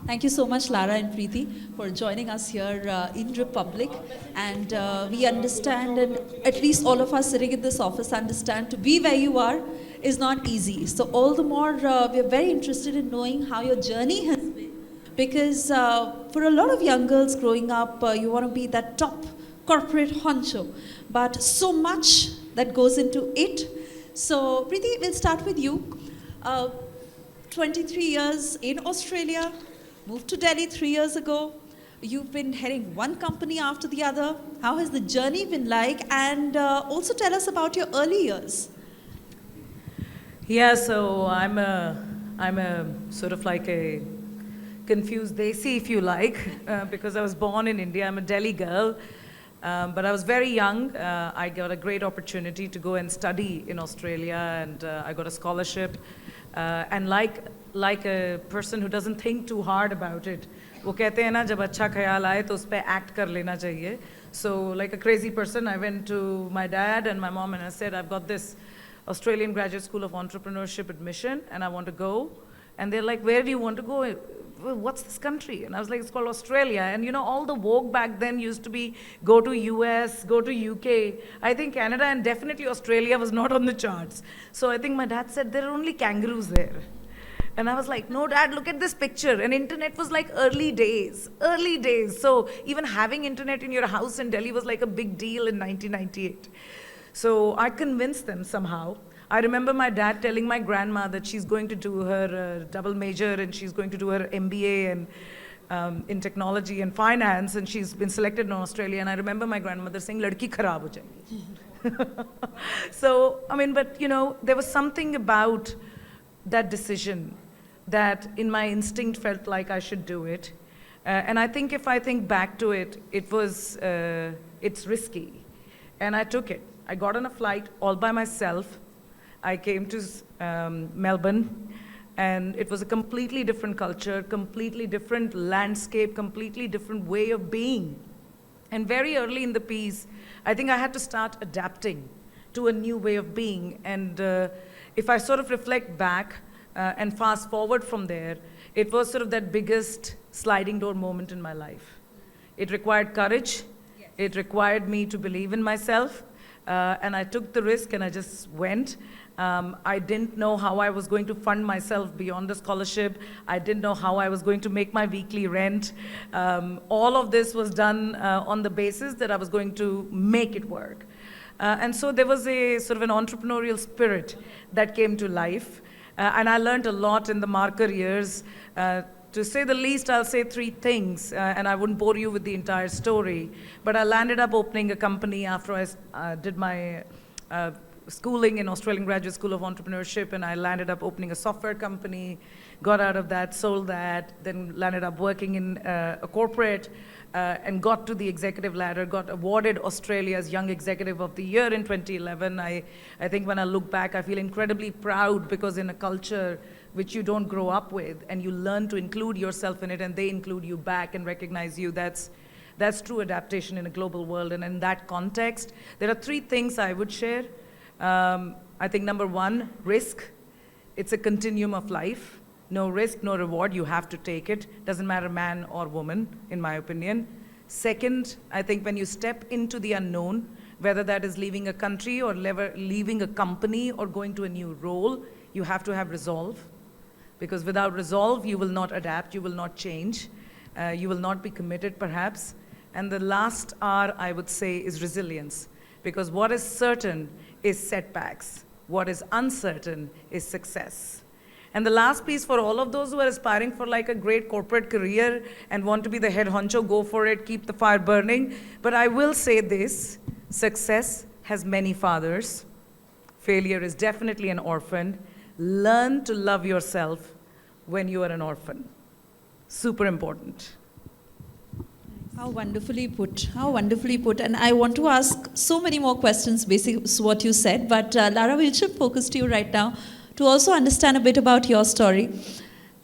Thank you so much, Lara and Preeti, for joining us here in Republic. And we understand, and at least all of us sitting in this office understand, to be where you are is not easy. So all the more, we are very interested in knowing how your journey has been. Because for a lot of young girls growing up, you want to be that top corporate honcho. But so much that goes into it. So Preeti, we'll start with you. 23 years in Australia, moved to Delhi 3 years ago. You've been heading one company after the other. How has the journey been like? And also tell us about your early years. Yeah, so I'm a sort of like a confused desi, if you like, because I was born in India. I'm a Delhi girl, but I was very young. I got a great opportunity to go and study in Australia, and I got a scholarship. And like a person who doesn't think too hard about it, वो कहते हैं ना जब अच्छा ख्याल आए तो उस पे act कर लेना चाहिए. So like a crazy person, I went to my dad and my mom and I said, I've got this Australian Graduate School of Entrepreneurship admission and I want to go. And they're like, where do you want to go? What's this country? And I was like, it's called Australia. And you know, all the vogue back then used to be go to US, go to UK. I think Canada and definitely Australia was not on the charts. So I think my dad said, there are only kangaroos there. And I was like, no, Dad, look at this picture. And internet was like early days. So even having internet in your house in Delhi was like a big deal in 1998. So I convinced them somehow. I remember my dad telling my grandma that she's going to do her double major and she's going to do her MBA and in technology and finance, and she's been selected in Australia. And I remember my grandmother saying, "Ladki kharab ho jayegi." So, I mean, but you know, there was something about that decision that in my instinct felt like I should do it. And I think if I think back to it, it's risky. And I took it. I got on a flight all by myself. I came to Melbourne, and it was a completely different culture, completely different landscape, completely different way of being. And very early in the piece, I think I had to start adapting to a new way of being. And if I sort of reflect back and fast forward from there, it was sort of that biggest sliding door moment in my life. It required courage. Yes. It required me to believe in myself. And I took the risk and I just went. I didn't know how I was going to fund myself beyond the scholarship. I didn't know how I was going to make my weekly rent. All of this was done on the basis that I was going to make it work. And so there was a sort of an entrepreneurial spirit that came to life. And I learned a lot in the marker years. To say the least, I'll say three things, and I wouldn't bore you with the entire story. But I landed up opening a company after I did my schooling in Australian Graduate School of Entrepreneurship, and I landed up opening a software company, got out of that, sold that, then landed up working in a corporate, and got to the executive ladder, got awarded Australia's Young Executive of the Year in 2011. I think when I look back, I feel incredibly proud because in a culture which you don't grow up with, and you learn to include yourself in it, and they include you back and recognize you, that's true adaptation in a global world. And in that context, there are three things I would share. I think number one, risk. It's a continuum of life. No risk, no reward, you have to take it. Doesn't matter man or woman, in my opinion. Second, I think when you step into the unknown, whether that is leaving a country or leaving a company or going to a new role, you have to have resolve. Because without resolve, you will not adapt, you will not change, you will not be committed perhaps. And the last R, I would say, is resilience. Because what is certain is setbacks. What is uncertain is success. And the last piece for all of those who are aspiring for like a great corporate career and want to be the head honcho, go for it, keep the fire burning. But I will say this, success has many fathers. Failure is definitely an orphan. Learn to love yourself when you are an orphan. Super important. How wonderfully put. How wonderfully put. And I want to ask so many more questions, basically what you said. But Lara, we'll shift focus to you right now to also understand a bit about your story.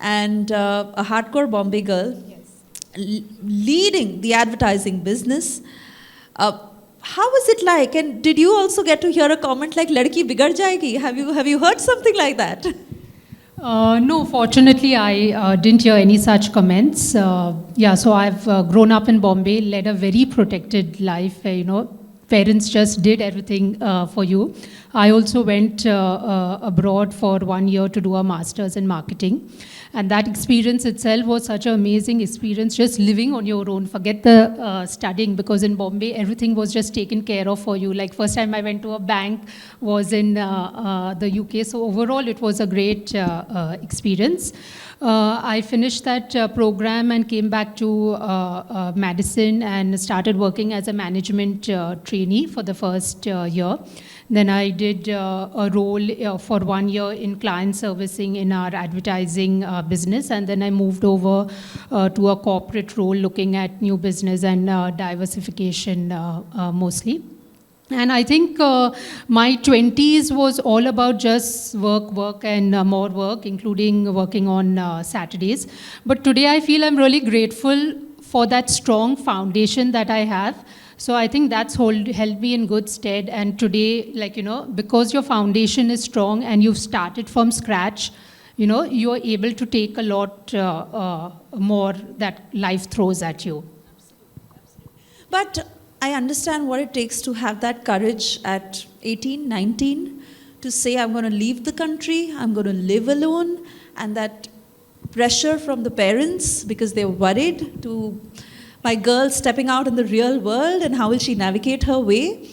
And a hardcore Bombay girl, yes, leading the advertising business. How was it like? And did you also get to hear a comment like "Ladki bigad jayegi"? Have you heard something like that? No, fortunately, I didn't hear any such comments. Yeah, so I've grown up in Bombay, led a very protected life. Parents just did everything for you. I also went abroad for 1 year to do a master's in marketing. And that experience itself was such an amazing experience, just living on your own. Forget the studying, because in Bombay, everything was just taken care of for you. Like first time I went to a bank was in the UK. So overall, it was a great experience. I finished that program and came back to Madison and started working as a management trainee for the first year. Then I did a role for 1 year in client servicing in our advertising business. And then I moved over to a corporate role looking at new business and diversification mostly. And I think my 20s was all about just work, and more work, including working on Saturdays. But today I feel I'm really grateful for that strong foundation that I have. So I think that's held me in good stead. And today, because your foundation is strong and you've started from scratch, you're able to take a lot more that life throws at you. But I understand what it takes to have that courage at 18, 19 to say, I'm going to leave the country, I'm going to live alone, and that pressure from the parents because they're worried to my girl stepping out in the real world and how will she navigate her way.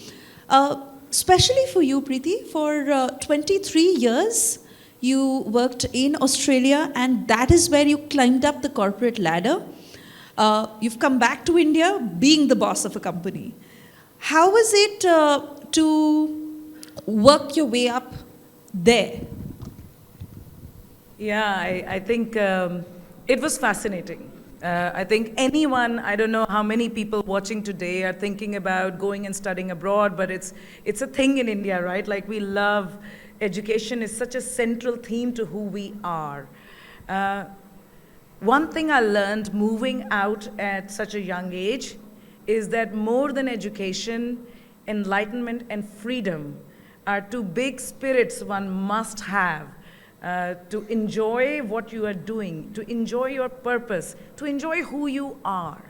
Especially for you, Preeti, for 23 years, you worked in Australia, and that is where you climbed up the corporate ladder. You've come back to India being the boss of a company. How was it to work your way up there? Yeah, I think it was fascinating. I think anyone, I don't know how many people watching today are thinking about going and studying abroad, but it's a thing in India, right? Like we love, education is such a central theme to who we are. One thing I learned moving out at such a young age is that more than education, enlightenment and freedom are two big spirits one must have to enjoy what you are doing, to enjoy your purpose, to enjoy who you are.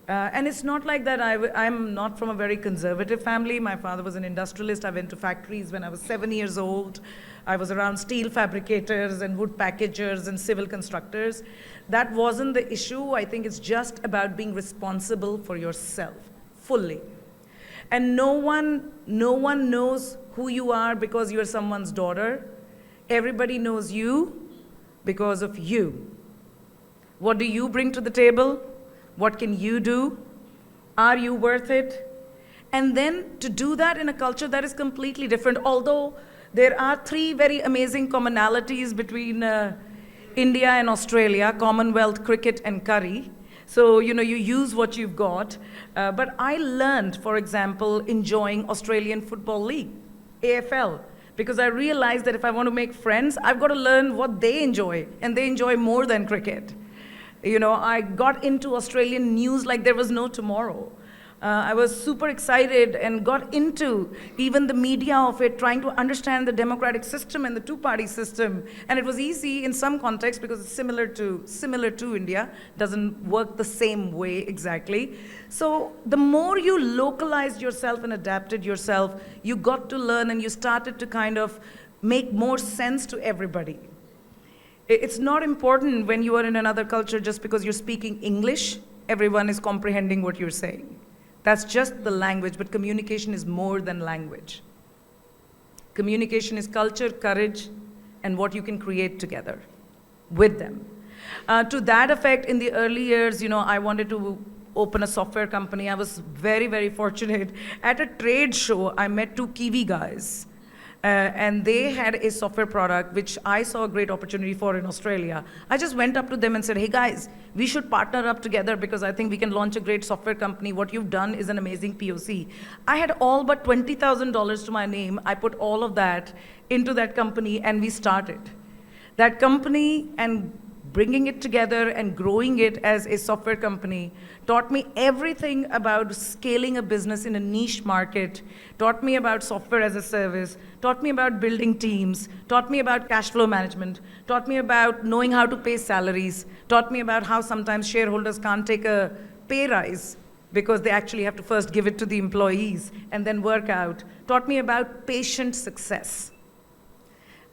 And it's not like that I'm not from a very conservative family. My father was an industrialist. I went to factories when I was 7 years old. I was around steel fabricators and wood packagers and civil constructors. That wasn't the issue. I think it's just about being responsible for yourself fully. And no one knows who you are because you're someone's daughter. Everybody knows you because of you. What do you bring to the table? What can you do? Are you worth it? And then to do that in a culture that is completely different, although there are three very amazing commonalities between India and Australia: Commonwealth, cricket, and curry. So, you use what you've got. But I learned, for example, enjoying Australian Football League, AFL, because I realized that if I want to make friends, I've got to learn what they enjoy, and they enjoy more than cricket. I got into Australian news like there was no tomorrow. I was super excited and got into even the media of it, trying to understand the democratic system and the two-party system. And it was easy in some contexts because it's similar to India, doesn't work the same way exactly. So the more you localized yourself and adapted yourself, you got to learn and you started to kind of make more sense to everybody. It's not important when you are in another culture just because you're speaking English, everyone is comprehending what you're saying. That's just the language, but communication is more than language. Communication is culture, courage, and what you can create together with them. To that effect, in the early years, I wanted to open a software company. I was very, very fortunate. At a trade show, I met two Kiwi guys. And they had a software product which I saw a great opportunity for in Australia. I just went up to them and said, hey guys, we should partner up together because I think we can launch a great software company. What you've done is an amazing POC. I had all but $20,000 to my name. I put all of that into that company and we started. That company and bringing it together and growing it as a software company, taught me everything about scaling a business in a niche market, taught me about software as a service, taught me about building teams, taught me about cash flow management, taught me about knowing how to pay salaries, taught me about how sometimes shareholders can't take a pay rise because they actually have to first give it to the employees and then work out, taught me about patient success.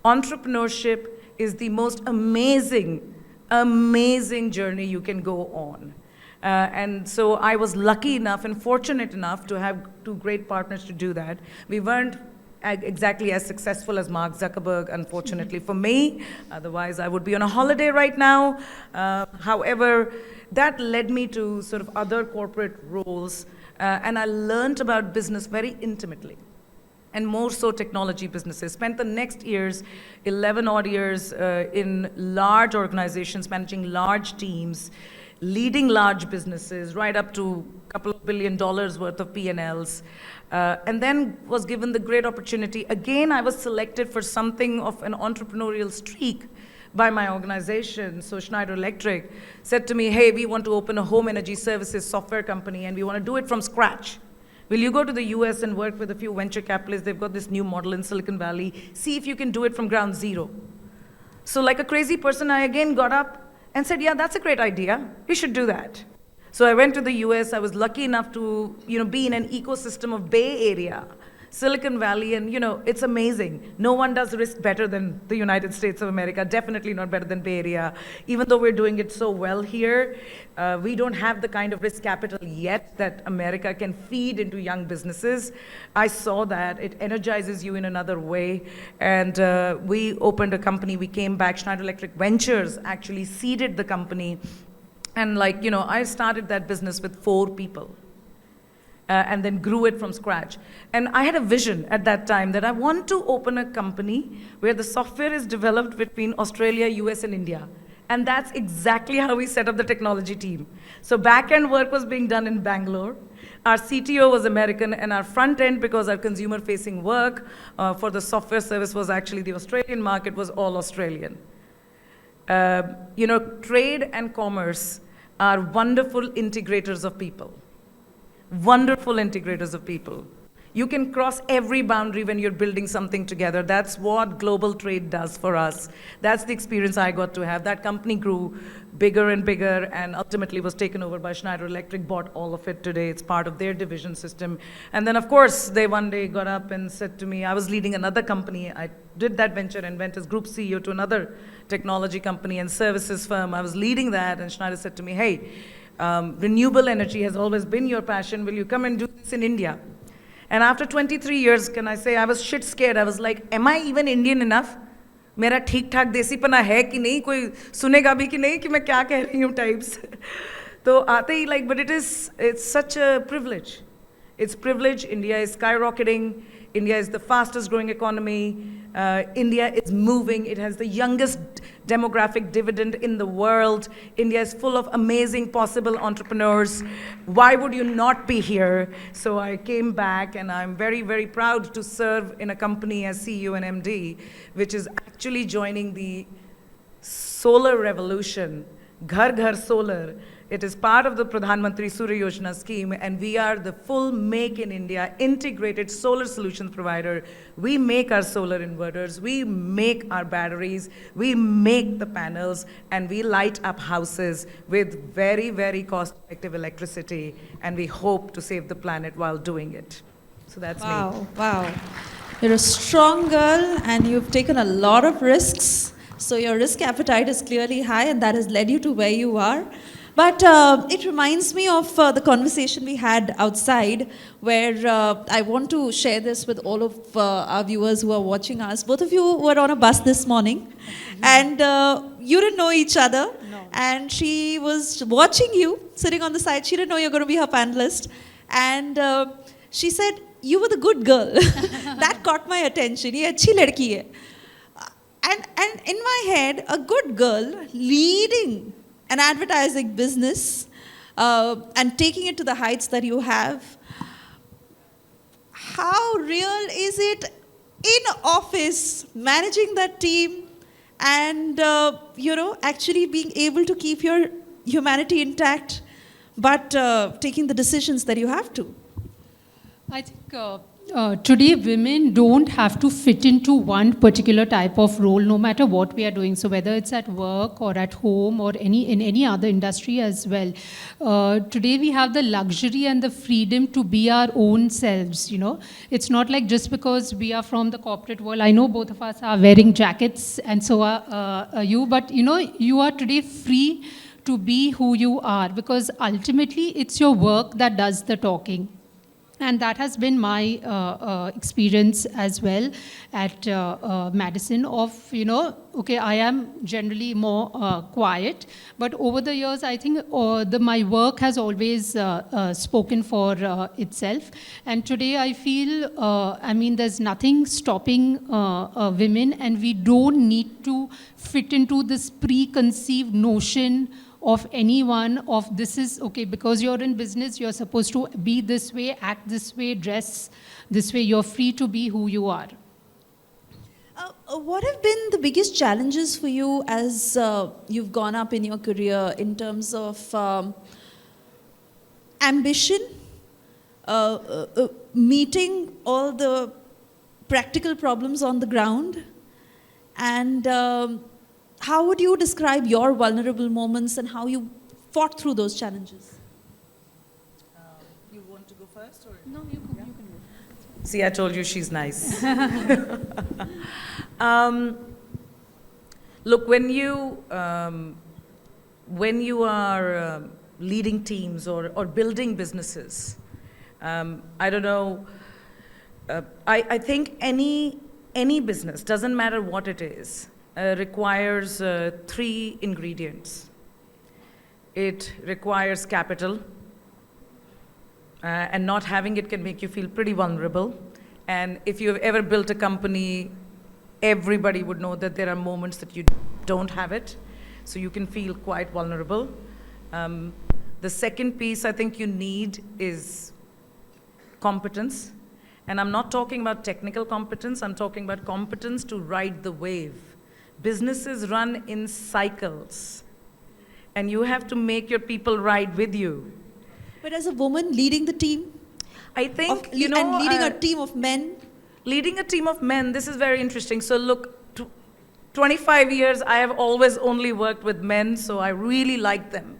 Entrepreneurship is the most amazing, amazing journey you can go on. And so I was lucky enough and fortunate enough to have two great partners to do that. We weren't exactly as successful as Mark Zuckerberg, unfortunately for me. Otherwise, I would be on a holiday right now. However, that led me to sort of other corporate roles, and I learned about business very intimately, and more so technology businesses. Spent the next years, 11 odd years, in large organizations, managing large teams, leading large businesses, right up to a couple of $1 billion worth of P&Ls. And then was given the great opportunity. Again, I was selected for something of an entrepreneurial streak by my organization. So Schneider Electric said to me, hey, we want to open a home energy services software company and we want to do it from scratch. Will you go to the US and work with a few venture capitalists? They've got this new model in Silicon Valley. See if you can do it from ground zero. So like a crazy person, I again got up and said, yeah, that's a great idea. We should do that. So I went to the US. I was lucky enough to be in an ecosystem of Bay Area, Silicon Valley, and it's amazing. No one does risk better than the United States of America, definitely not better than Bay Area. Even though we're doing it so well here, we don't have the kind of risk capital yet that America can feed into young businesses. I saw that. It energizes you in another way. And we opened a company. We came back. Schneider Electric Ventures actually seeded the company. And I started that business with 4 people. And then grew it from scratch. And I had a vision at that time that I want to open a company where the software is developed between Australia, US, and India. And that's exactly how we set up the technology team. So back-end work was being done in Bangalore. Our CTO was American, and our front end, because our consumer-facing work for the software service was actually the Australian market, was all Australian. Trade and commerce are wonderful integrators of people. Wonderful integrators of people. You can cross every boundary when you're building something together. That's what global trade does for us. That's the experience I got to have. That company grew bigger and bigger and ultimately was taken over by Schneider Electric, bought all of it today. It's part of their division system. And then, of course, they one day got up and said to me, I was leading another company. I did that venture and went as group CEO to another technology company and services firm. I was leading that, and Schneider said to me, hey, renewable energy has always been your passion. Will you come and do this in India? And after 23 years, can I say, I was shit scared. I was like, am I even Indian enough? मेरा ठीक ठाक देसीपना है कि नहीं, कोई सुनेगा भी कि नहीं कि मैं क्या कह रही हूँ types. तो आते ही but it's such a privilege. It's privilege. India is skyrocketing. India is the fastest growing economy. India is moving. It has the youngest demographic dividend in the world. India is full of amazing possible entrepreneurs. Why would you not be here? So I came back, and I'm very, very proud to serve in a company as CEO and MD, which is actually joining the solar revolution, Ghar Ghar Solar. It is part of the Pradhan Mantri Surya Yojana scheme, and we are the full Make in India integrated solar solutions provider. We make our solar inverters, we make our batteries, we make the panels, and we light up houses with very, very cost-effective electricity, and we hope to save the planet while doing it. So that's me. Wow. You're a strong girl, and you've taken a lot of risks. So your risk appetite is clearly high, and that has led you to where you are. But it reminds me of the conversation we had outside, where I want to share this with all of our viewers who are watching us. Both of you were on a bus this morning, and you didn't know each other. No. And she was watching you, sitting on the side. She didn't know you were going to be her panelist. And she said, you were the good girl. That caught my attention. Ye achhi ladki hai. And in my head, a good girl leading an advertising business and taking it to the heights that you have. How real is it in office, managing that team and actually being able to keep your humanity intact, but taking the decisions that you have to? I think today women don't have to fit into one particular type of role, no matter what we are doing. So whether it's at work or at home or in any other industry as well. Today we have the luxury and the freedom to be our own selves. It's not like just because we are from the corporate world. I know both of us are wearing jackets, and so are you. But you are today free to be who you are, because ultimately it's your work that does the talking. And that has been my experience as well at Madison of, okay, I am generally more quiet, but over the years, I think my work has always spoken for itself. And today I feel, there's nothing stopping women, and we don't need to fit into this preconceived notion of anyone of this is, okay, because you're in business, you're supposed to be this way, act this way, dress this way. You're free to be who you are. What have been the biggest challenges for you as you've gone up in your career in terms of ambition, meeting all the practical problems on the ground, and how would you describe your vulnerable moments and how you fought through those challenges? You want to go first? Or? No, you can go. See, I told you she's nice. Look, when you are leading teams or building businesses, I don't know, I think any business, doesn't matter what it is, requires 3 ingredients. It requires capital, and not having it can make you feel pretty vulnerable. And if you've ever built a company, everybody would know that there are moments that you don't have it, so you can feel quite vulnerable. The second piece I think you need is competence. And I'm not talking about technical competence, I'm talking about competence to ride the wave. Businesses run in cycles, and you have to make your people ride with you. But as a woman leading the team, I think, and leading a team of men. Leading a team of men, this is very interesting. So look, 25 years, I have always only worked with men, so I really like them.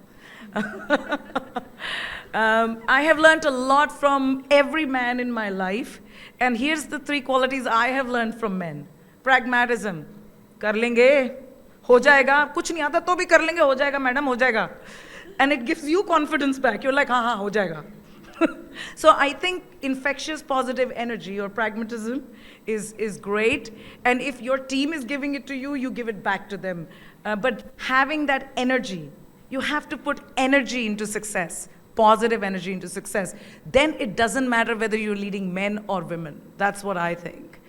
I have learned a lot from every man in my life, and here's the 3 qualities I have learned from men. Pragmatism. कर लेंगे, हो जाएगा, कुछ नहीं आता तो भी कर लेंगे, हो जाएगा मैडम, हो जाएगा. And it gives you confidence back. You're like, हाँ, हो जाएगा. So I think infectious positive energy or pragmatism is great. And if your team is giving it to you, you give it back to them. But having that energy, you have to put energy into success, positive energy into success. Then it doesn't matter whether you're leading men or women. That's what I think.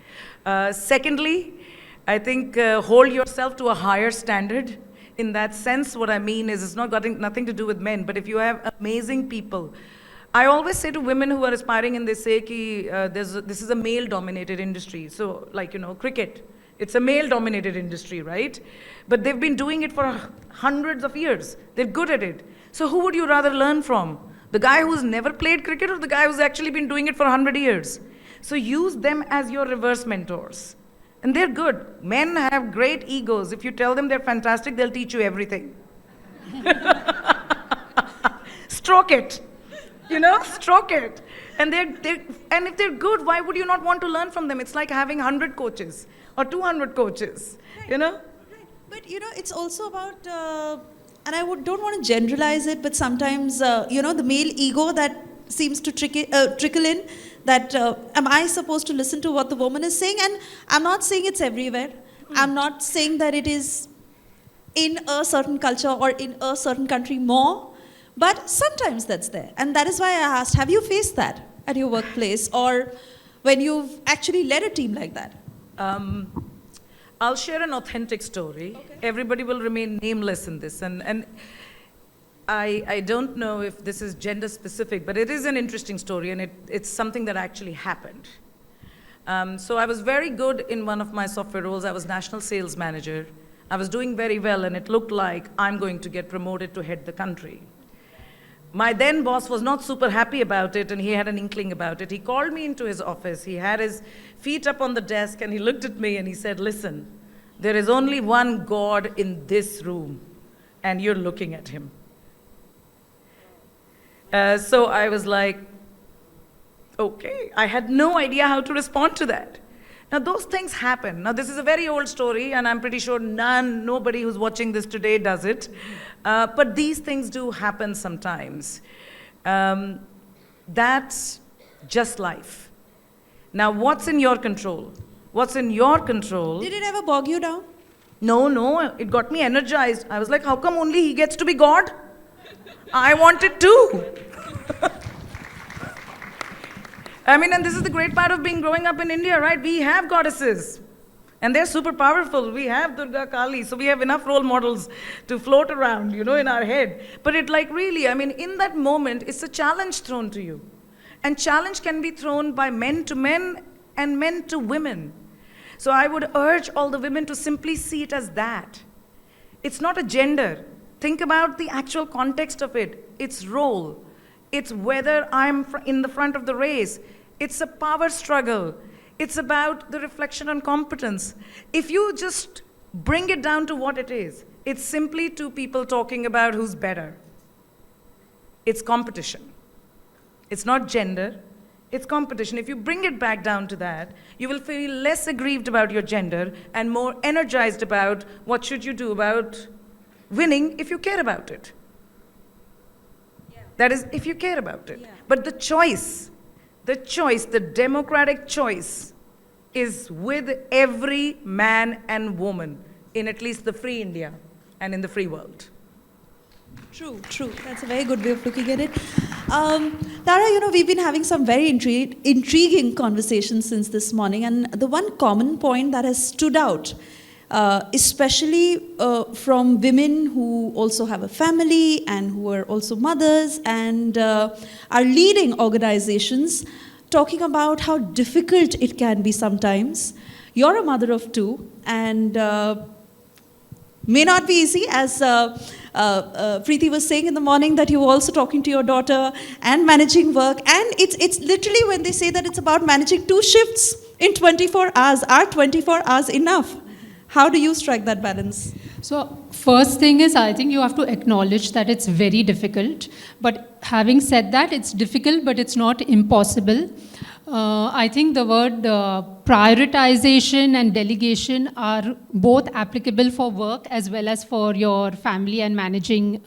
Secondly, I think hold yourself to a higher standard. In that sense, what I mean is it's not got nothing to do with men, but if you have amazing people. I always say to women who are aspiring and they say ki, this is a male-dominated industry. So like, cricket, it's a male-dominated industry, right? But they've been doing it for hundreds of years. They're good at it. So who would you rather learn from? The guy who's never played cricket or the guy who's actually been doing it for 100 years? So use them as your reverse mentors. And they're good. Men have great egos. If you tell them they're fantastic, they'll teach you everything. Stroke it. Stroke it. And and if they're good, why would you not want to learn from them? It's like having 100 coaches or 200 coaches, Right. But, it's also about, and I don't want to generalize it, but sometimes, the male ego that seems to trickle in, that am I supposed to listen to what the woman is saying? And I'm not saying it's everywhere. I'm not saying that it is in a certain culture or in a certain country more, but sometimes that's there. And that is why I asked, have you faced that at your workplace or when you've actually led a team like that? I'll share an authentic story. Okay. Everybody will remain nameless in this. And I don't know if this is gender specific, but it is an interesting story, and it's something that actually happened. So I was very good in one of my software roles. I was national sales manager. I was doing very well, and it looked like I'm going to get promoted to head the country. My then boss was not super happy about it, and he had an inkling about it. He called me into his office. He had his feet up on the desk, and he looked at me and he said, listen, there is only one God in this room, and you're looking at him. So I was like, okay. I had no idea how to respond to that. Now, those things happen. Now, this is a very old story, and I'm pretty sure nobody who's watching this today does it. But these things do happen sometimes. That's just life. Now, what's in your control? What's in your control? Did it ever bog you down? No, it got me energized. I was like, how come only he gets to be God? I want it too. I mean, and this is the great part of growing up in India, right? We have goddesses, and they're super powerful. We have Durga, Kali, so we have enough role models to float around, in our head. But really, I mean, in that moment, it's a challenge thrown to you. And challenge can be thrown by men to men and men to women. So I would urge all the women to simply see it as that. It's not a gender. Think about the actual context of it. It's role. It's whether I'm in the front of the race. It's a power struggle. It's about the reflection on competence. If you just bring it down to what it is, it's simply two people talking about who's better. It's competition. It's not gender. It's competition. If you bring it back down to that, you will feel less aggrieved about your gender and more energized about what should you do about winning if you care about it. That is, if you care about it. Yeah. But the choice, the democratic choice is with every man and woman in at least the free India and in the free world. True. That's a very good way of looking at it. Lara, we've been having some very intriguing conversations since this morning, and the one common point that has stood out, especially from women who also have a family and who are also mothers and are leading organizations, talking about how difficult it can be sometimes. You're a mother of two, and may not be easy, as Preeti was saying in the morning, that you were also talking to your daughter and managing work. And it's literally when they say that it's about managing 2 shifts in 24 hours. Are 24 hours enough? How do you strike that balance? So first thing is, I think you have to acknowledge that it's very difficult. But having said that, it's difficult, but it's not impossible. I think the word prioritization and delegation are both applicable for work as well as for your family and managing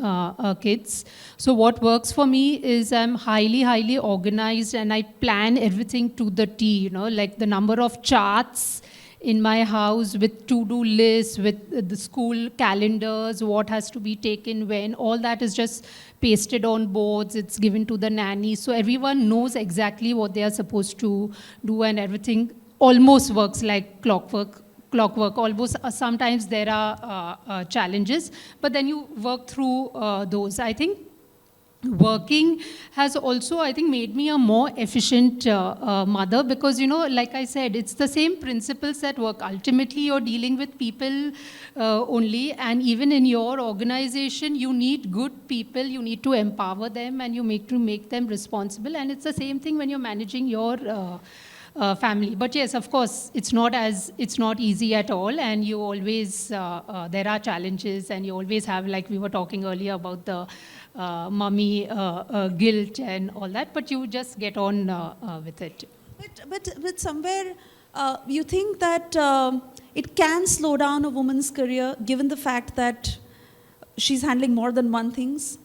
kids. So what works for me is I'm highly organized, and I plan everything to the T, like the number of charts in my house with to-do lists, with the school calendars, what has to be taken when, all that is just pasted on boards, it's given to the nanny. So everyone knows exactly what they are supposed to do, and everything almost works like clockwork. Almost, sometimes there are challenges, but then you work through those. I think working has also, I think, made me a more efficient mother, because, like I said, it's the same principles that work. Ultimately, you're dealing with people only, and even in your organization, you need good people, you need to empower them, and you make them responsible. And it's the same thing when you're managing your family. But yes, of course, it's not easy at all, and you always, there are challenges, and you always have, like we were talking earlier about the mummy guilt and all that, but you just get on with it. But somewhere, you think that it can slow down a woman's career, given the fact that she's handling more than one things?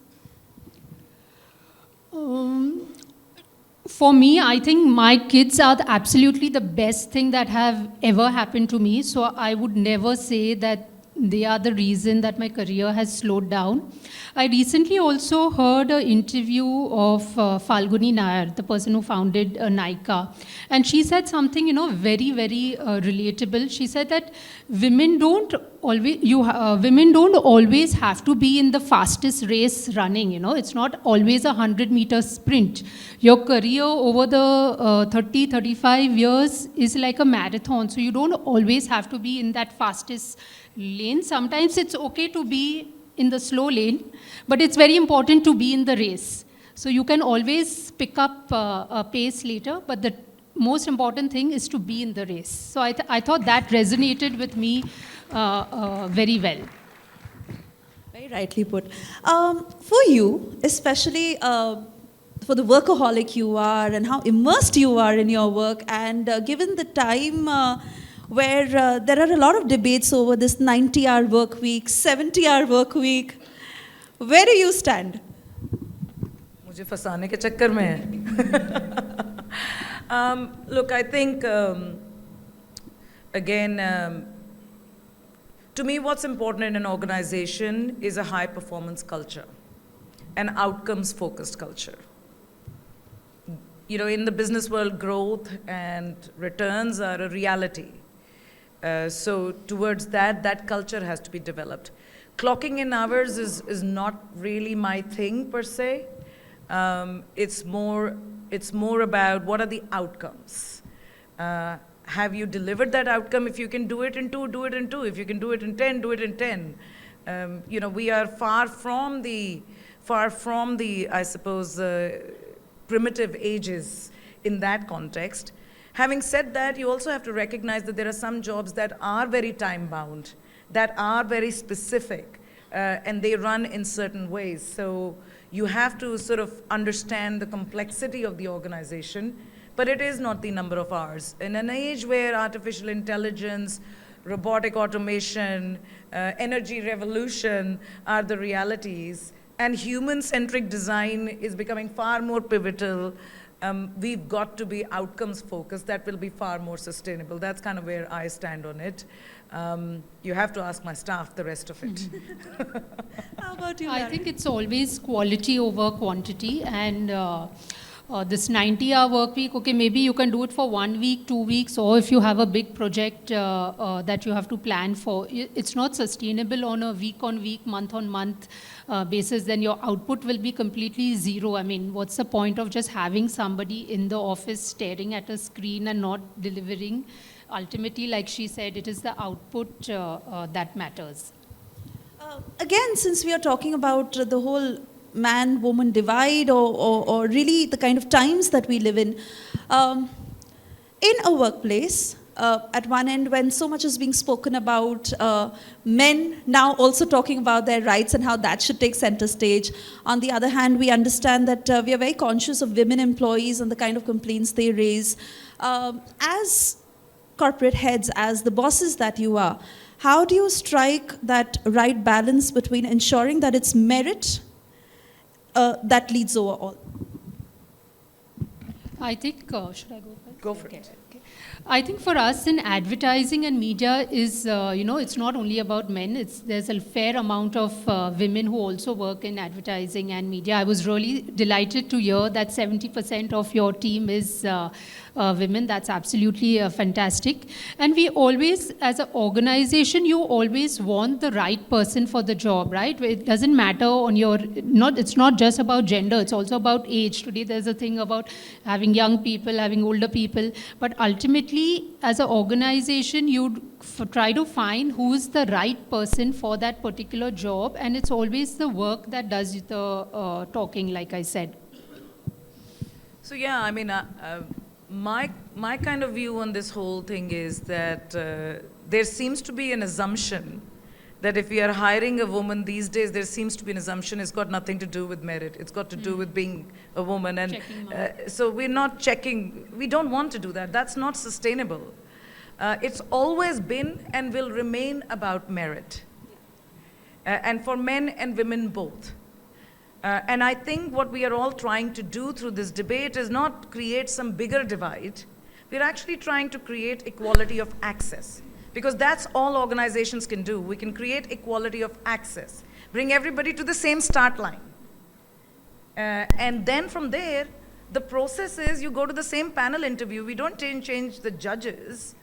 For me, I think my kids are absolutely the best thing that have ever happened to me. So I would never say that they are the reason that my career has slowed down. I recently also heard an interview of Falguni Nair, the person who founded Nykaa. And she said something, very, very relatable. She said that women don't women don't always have to be in the fastest race running, it's not always a 100-meter sprint. Your career over the 35 years is like a marathon, so you don't always have to be in that fastest lane. Sometimes it's okay to be in the slow lane, but it's very important to be in the race. So you can always pick up a pace later, but the most important thing is to be in the race. So I thought that resonated with me very well. Very rightly put. For you, especially for the workaholic you are and how immersed you are in your work, and given the time where there are a lot of debates over this 90-hour work week, 70-hour work week, where do you stand? मुझे फंसाने के चक्कर में है. Look, I think, again, to me what's important in an organization is a high-performance culture, an outcomes-focused culture. In the business world, growth and returns are a reality. So towards that culture has to be developed. Clocking in hours is not really my thing per se. It's more about what are the outcomes. Have you delivered that outcome? If you can do it in 2, do it in 2. If you can do it in 10, do it in 10. We are far from the, I suppose, primitive ages in that context. Having said that, you also have to recognize that there are some jobs that are very time-bound, that are very specific, and they run in certain ways. So you have to sort of understand the complexity of the organization, but it is not the number of hours. In an age where artificial intelligence, robotic automation, energy revolution are the realities, and human-centric design is becoming far more pivotal, we've got to be outcomes focused. That will be far more sustainable. That's kind of where I stand on it. You have to ask my staff the rest of it. How about you, I Lara? think it's always quality over quantity, and this 90-hour work week, okay, maybe you can do it for 1 week, 2 weeks, or if you have a big project that you have to plan for, it's not sustainable on a week-on-week, month-on-month basis, then your output will be completely zero. I mean, what's the point of just having somebody in the office staring at a screen and not delivering? Ultimately, like she said, it is the output that matters. Again, since we are talking about the whole man-woman divide or really the kind of times that we live in a workplace, at one end when so much is being spoken about men now also talking about their rights and how that should take center stage. On the other hand, we understand that we are very conscious of women employees and the kind of complaints they raise. As corporate heads, as the bosses that you are, how do you strike that right balance between ensuring that it's merit that leads over all? I think, should I go first? Go for it. Okay. I think for us in advertising and media is, it's not only about men, there's a fair amount of women who also work in advertising and media. I was really delighted to hear that 70% of your team is women. That's absolutely fantastic. And we always, as an organization, you always want the right person for the job, right? It doesn't matter on it's not just about gender, it's also about age. Today there's a thing about having young people, having older people, but ultimately, as an organization, you try to find who is the right person for that particular job, and it's always the work that does the talking, like I said. So yeah, I mean, my kind of view on this whole thing is that there seems to be an assumption that if we are hiring a woman these days, there seems to be an assumption it's got nothing to do with merit. It's got to do with being a woman. And so we're not checking. We don't want to do that. That's not sustainable. It's always been and will remain about merit. And for men and women both. And I think what we are all trying to do through this debate is not create some bigger divide. We're actually trying to create equality of access. Because that's all organizations can do. We can create equality of access, bring everybody to the same start line. And then from there, the process is you go to the same panel interview. We don't change the judges,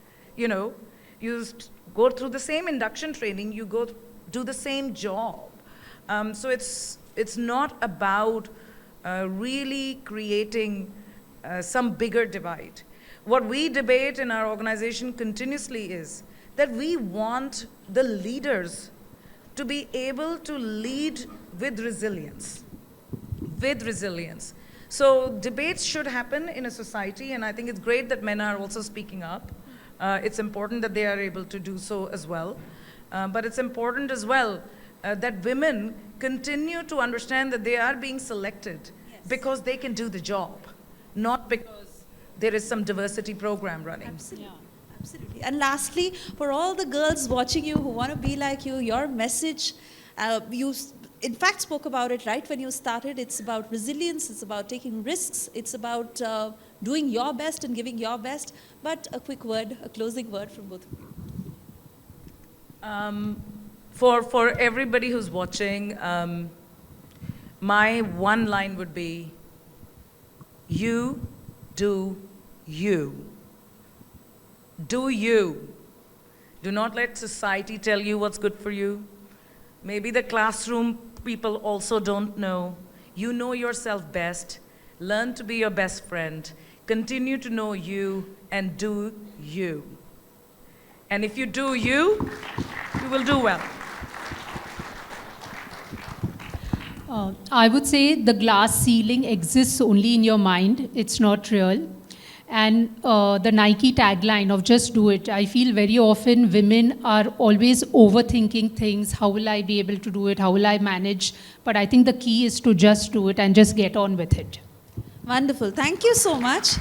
go through the same induction training, you go do the same job. So it's not about really creating some bigger divide. What we debate in our organization continuously is that we want the leaders to be able to lead with resilience. With resilience. So debates should happen in a society, and I think it's great that men are also speaking up. It's important that they are able to do so as well. But it's important as well that women continue to understand that they are being selected because they can do the job, not because there is some diversity program running. Absolutely. Absolutely. And lastly, for all the girls watching you who want to be like you, your message, you in fact spoke about it right when you started. It's about resilience, it's about taking risks, it's about doing your best and giving your best. But a quick word, a closing word from both of you. For everybody who's watching, my one line would be, you do you. Do you. Do not let society tell you what's good for you. Maybe the classroom people also don't know. You know yourself best. Learn to be your best friend. Continue to know you and do you. And if you do you, you will do well. I would say the glass ceiling exists only in your mind. It's not real. And the Nike tagline of just do it. I feel very often women are always overthinking things. How will I be able to do it? How will I manage? But I think the key is to just do it and just get on with it. Wonderful. Thank you so much.